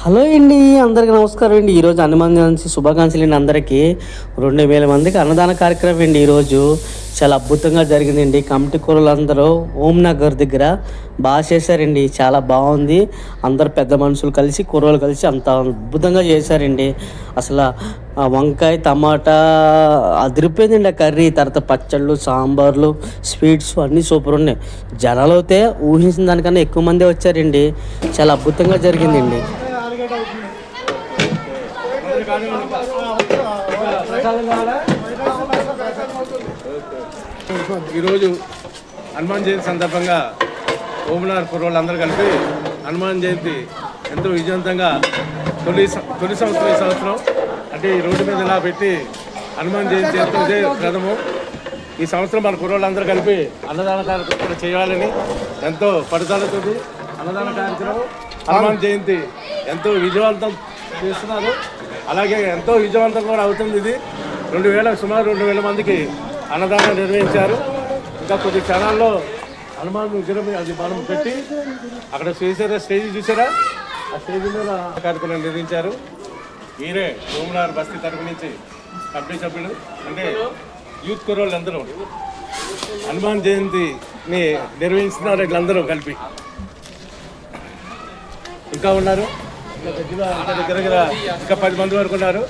Hello అండి, అందరికీ నమస్కారం అండి. ఈరోజు హనుమాన్ జయంతి శుభాకాంక్షలు అండి. అందరికీ 2000 మందికి అన్నదాన కార్యక్రమం అండి. ఈరోజు చాలా అద్భుతంగా జరిగిందండి. కమిటీ కూరలందరూ ఓం నగర్ దగ్గర బాగా చేశారండి. చాలా బాగుంది. అందరు పెద్ద మనుషులు కలిసి కూరలు కలిసి అంత అద్భుతంగా చేశారండి. అసలు వంకాయ టమాటా అదిరిపోయిందండి. ఆ కర్రీ తర్వాత పచ్చళ్ళు, సాంబార్లు, స్వీట్స్ అన్నీ సూపర్ ఉన్నాయి. జనాలు అయితే ఊహించిన దానికన్నా ఎక్కువ మందే వచ్చారండి. చాలా అద్భుతంగా జరిగిందండి. ఈరోజు హనుమాన్ జయంతి సందర్భంగా ఓంనగర్ కుర్రోళ్ళందరూ కలిపి హనుమాన్ జయంతి ఎంతో విజయవంతంగా తొలి సంవత్సరం ఈ సంవత్సరం అంటే ఈ రోడ్డు మీద ఇలా పెట్టి హనుమాన్ జయంతి ఎంతో ప్రథమం. ఈ సంవత్సరం మన కుర్రోళ్ళందరూ కలిపి అన్నదాన కార్యక్రమం చేయాలని ఎంతో పట్టుదలతో అన్నదాన కార్యక్రమం హనుమాన్ జయంతి ఎంతో విజయవంతం చేస్తున్నారు. అలాగే ఎంతో విజయవంతం కూడా అవుతుంది. ఇది సుమారు 2000 మందికి అన్నదానం నిర్వహించారు. ఇంకా కొద్ది క్షణాల్లో హనుమాన్ విగ్రహం అది మనం పెట్టి అక్కడ స్టేజ్ చూసారా, ఆ స్టేజ్ మీద కార్యక్రమం నిర్వహించారు. మీరే ఓంనగర్ బస్తీ తరపు నుంచి కమిటీ సభ్యులు అంటే యూత్ కుర్రోళ్ళు అందరూ హనుమాన్ జయంతిని నిర్వహిస్తున్నారు. వీళ్ళందరూ కలిపి ఇంకా ఉన్నారు. దగ్గర ఇంకా 10 మంది వరకు ఉన్నారు.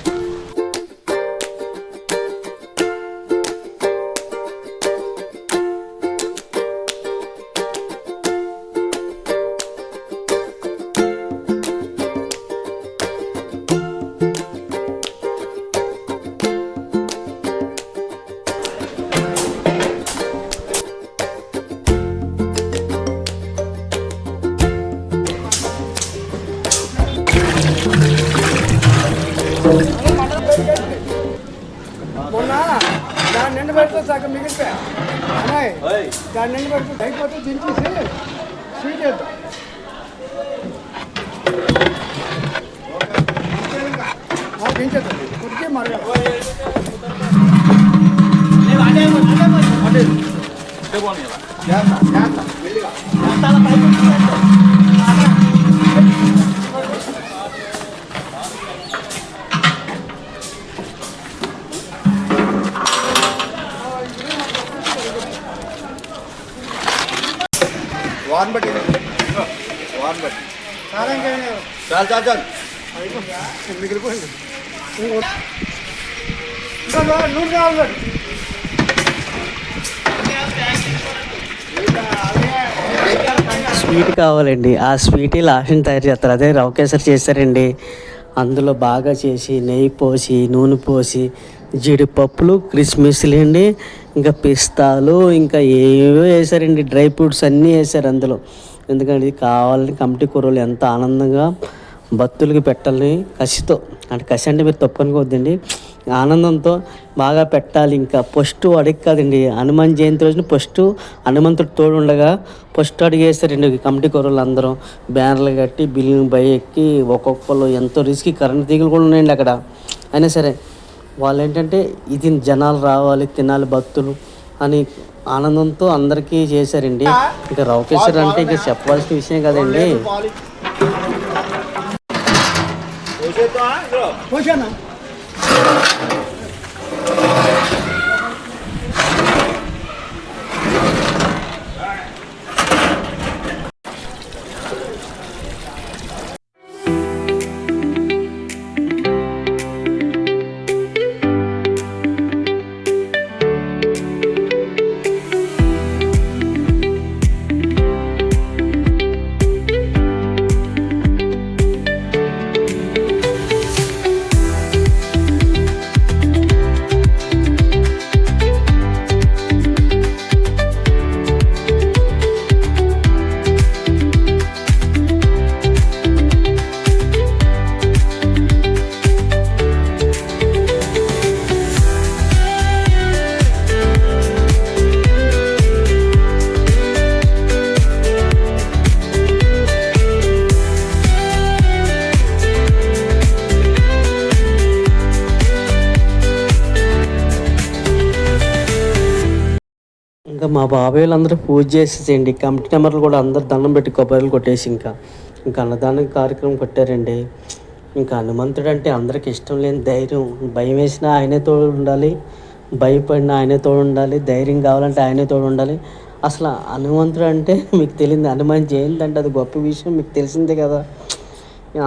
మొన్న దాన్ని నిండు పెడితే సగం మిగిలిపోయా దాన్ని నిండు పెడితే అయిపోతే దించేసి స్వీట్ వేద్దాం. దించేద్దాం కుడికి మరగా మిగిలిపోయింది. నూరు కావాలి. స్వీట్ కావాలండి. ఆ స్వీట్ లాస్ట్ని తయారు చేస్తారు. అదే రవ కేసరి చేశారండి. అందులో బాగా చేసి నెయ్యి పోసి నూనె పోసి జీడిపప్పులు, కిస్మిస్లు అండి, ఇంకా పిస్తాలు, ఇంకా ఏవో వేసారండి. డ్రై ఫ్రూట్స్ అన్నీ వేసారు అందులో. ఎందుకంటే ఇది కావాలని కమిటీ కూరలు ఎంత ఆనందంగా భక్తులకి పెట్టాలని కసితో, అంటే కసి అంటే మీరు తప్పనుకోవద్దండి, ఆనందంతో బాగా పెట్టాలి. ఇంకా ఫస్ట్ అడిగి కాదండి, హనుమాన్ జయంతి రోజున ఫస్ట్ హనుమంతుడు తోడు ఉండగా ఫస్ట్ అడిగి వేస్తారండి కమిటీ కూరలు అందరూ. బ్యానర్లు కట్టి బిల్డింగ్ పై ఎక్కి ఒక్కొక్కరు ఎంతో రిస్క్, కరెంట్ తీగలు కూడా ఉన్నాయండి అక్కడ. అయినా సరే వాళ్ళు ఏంటంటే ఇది జనాలు రావాలి, తినాలి భక్తులు అని ఆనందంతో అందరికీ చేశారండి. ఇక రవికేశ్వర్ అంటే ఇక చెప్పవలసిన విషయం కదండి. ఇంకా మా బాబాయ్ వాళ్ళందరూ పూజ చేసేసేయండి. కమిటీ నెంబర్లు కూడా అందరు దండం పెట్టి కొబ్బరిలు కొట్టేసి ఇంకా ఇంకా అన్నదానం కార్యక్రమం కొట్టారండి. ఇంకా హనుమంతుడు అంటే అందరికి ఇష్టం లేని ధైర్యం, భయం వేసినా ఆయనే తోడు ఉండాలి, భయపడినా ఆయనే తోడు ఉండాలి, ధైర్యం కావాలంటే ఆయనే తోడు ఉండాలి. అసలు హనుమంతుడు అంటే మీకు తెలియదు, హనుమాన్ జయంతి అంటే అది గొప్ప విషయం మీకు తెలిసిందే కదా.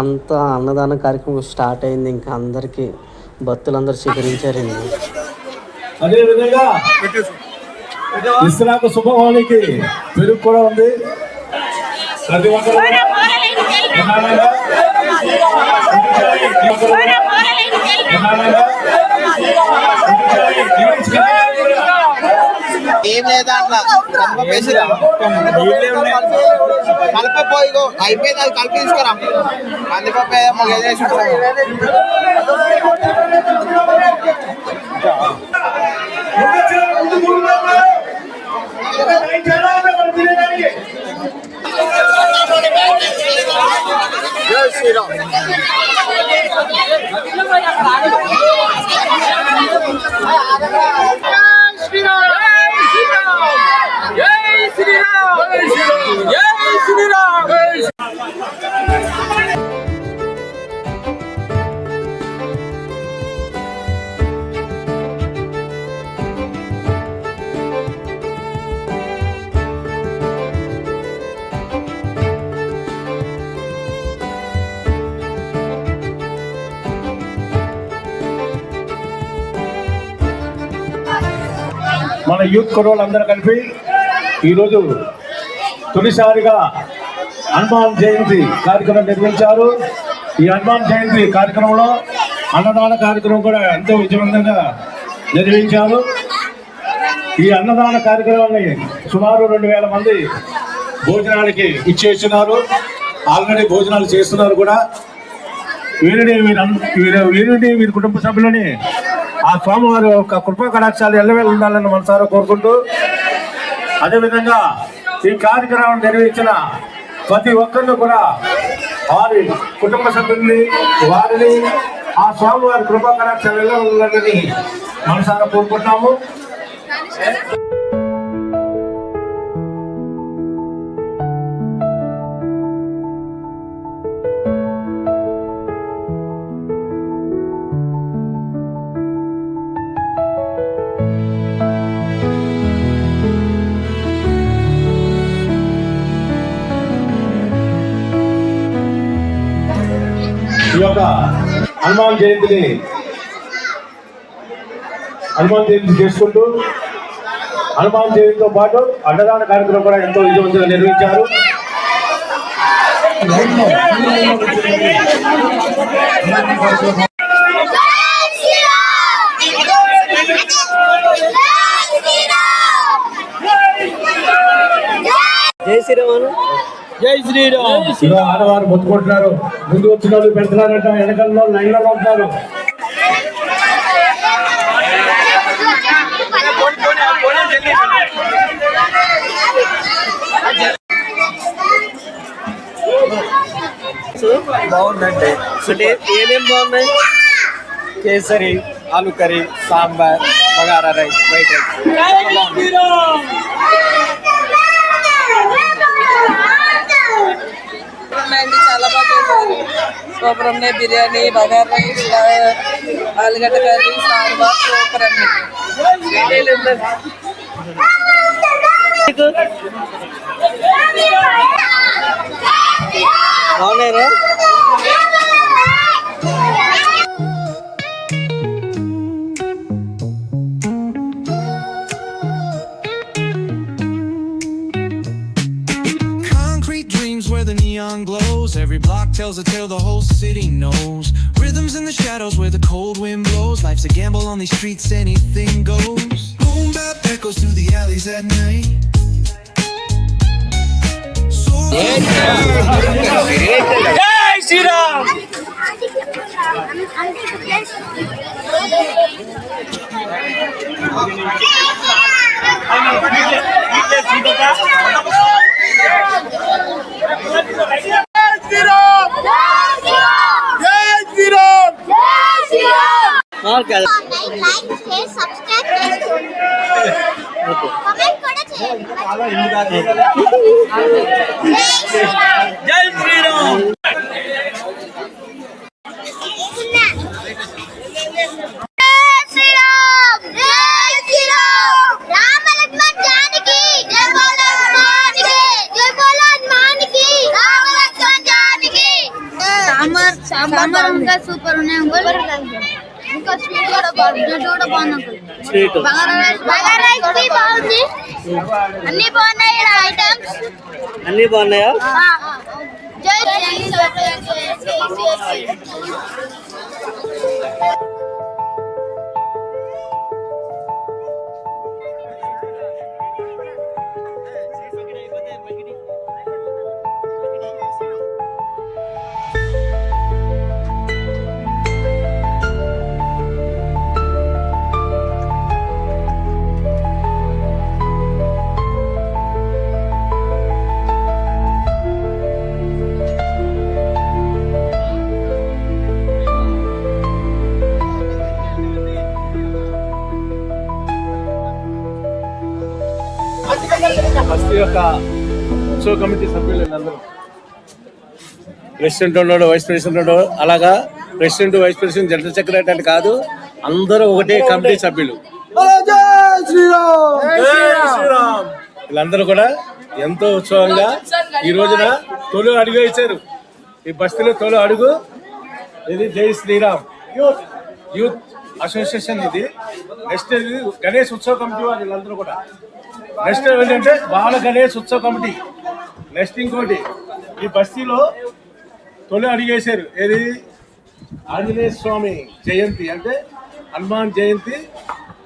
అంత అన్నదాన కార్యక్రమం స్టార్ట్ అయింది. ఇంకా అందరికీ భక్తులందరూ స్వీకరించారండి. అదేవిధంగా ఇస్లాకు శుభవానికి పెరుగు కూడా ఉంది. ప్రతి ఒక్కరు ఏం లేదా అట్లా కలిపి అయిపోయింది, అది కలిపి తీసుకురా కందిపప్పు జై శ్రీరామ్. మన యూత్ కుర్రోళ్ళు అందరూ కలిపి ఈరోజు తొలిసారిగా హనుమాన్ జయంతి కార్యక్రమం నిర్వహించారు. ఈ హనుమాన్ జయంతి కార్యక్రమంలో అన్నదాన కార్యక్రమం కూడా ఎంతో విజయవంతంగా నిర్వహించారు. ఈ అన్నదాన కార్యక్రమాన్ని సుమారు 2000 మంది భోజనాలకి ఇచ్చేస్తున్నారు. ఆల్రెడీ భోజనాలు చేస్తున్నారు కూడా. వీరి కుటుంబ సభ్యులని ఆ స్వామివారి యొక్క కృపా కటాక్షాలు ఎల్లవేళ ఉండాలని మనసారా కోరుకుంటూ, అదేవిధంగా ఈ కార్యక్రమం నిర్వహించిన ప్రతి ఒక్కరిని కూడా వారి కుటుంబ సభ్యుల్ని వారిని ఆ స్వామివారి కృపా కటాక్షాలు ఎల్లవేళ ఉండాలని మనసారా కోరుకుంటున్నాము. ఈ యొక్క హనుమాన్ జయంతి చేసుకుంటూ హనుమాన్ జయంతితో పాటు అన్నదాన కార్యక్రమం కూడా ఎంతో విజయవంతంగా నిర్వహించారు. జై శ్రీరామ్. జై శ్రీరామ్. ఇలా ఆడవారు మొత్తుకుంటున్నారు, ముందు వచ్చిన వాళ్ళు పెడుతున్నారంట, వెనకాలలో లైన్లలో ఉంటున్నారు. బాగుందండి. అంటే ఏమేమి బాగున్నాయి? కేసరి, ఆలు curry, sambar, bagara rice, white rice. చాలా బాగా చేశారు. సూపర్ ఉన్నాయి. బిర్యానీ, బగారా రైస్, ఆలుగడ్డ కర్రీ, సాంబార్ సూపర్ అండి. బాగున్నారా? Where the neon glows, every block tells a tale the whole city knows. Rhythms in the shadows where the cold wind blows. Life's a gamble on these streets, anything goes. Boom bap echoes through the alleys at night. So Jai Shriram. జై శ్రీరామ్. సాంబార్ ఇంకా super ఉన్నాయి uncle. ఇంకా sweet కూడా బాగుంది uncle. Sweet bagara rice బాగుంది. అన్ని బాగున్నాయి items. అన్నీ బాగున్నాయా? జై బస్తీ యొక్క ఉత్సవ కమిటీ సభ్యులు అందరూ ప్రెసిడెంట్ ఉన్నాడు, వైస్ ప్రెసిడెంట్ ఉన్నాడు. అలాగా president, vice president, general secretary అని కాదు, అందరూ ఒకటే కమిటీ సభ్యులు. వీళ్ళందరూ కూడా ఎంతో ఉత్సవంగా ఈ రోజున తొలి అడుగు వేశారు. ఈ బస్తీలో తొలి అడుగు ఇది జై శ్రీరామ్ యూత్ అసోసియేషన్. ఇది నెక్స్ట్ ఇది గణేష్ ఉత్సవ కమిటీ వాళ్ళు వీళ్ళందరూ కూడా. నెక్స్ట్ ఏంటంటే బాల గణేష్ ఉత్సవ కమిటీ. నెక్స్ట్ ఇంకోటి ఈ బస్తీలో తొలి అడిగేశారు ఏది ఆంజనేయ స్వామి జయంతి అంటే హనుమాన్ జయంతి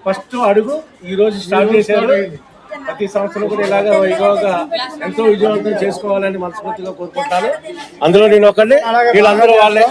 ఫస్ట్ అడుగు ఈ రోజు స్టార్ట్ చేశారు. ప్రతి సంవత్సరం కూడా ఇలాగా వైభవంగా ఎంతో విజయవంతం చేసుకోవాలని మనస్ఫూర్తిగా కోరుకుంటాను. అందులో నేను ఒకరిని, వీళ్ళందరూ వాళ్ళే.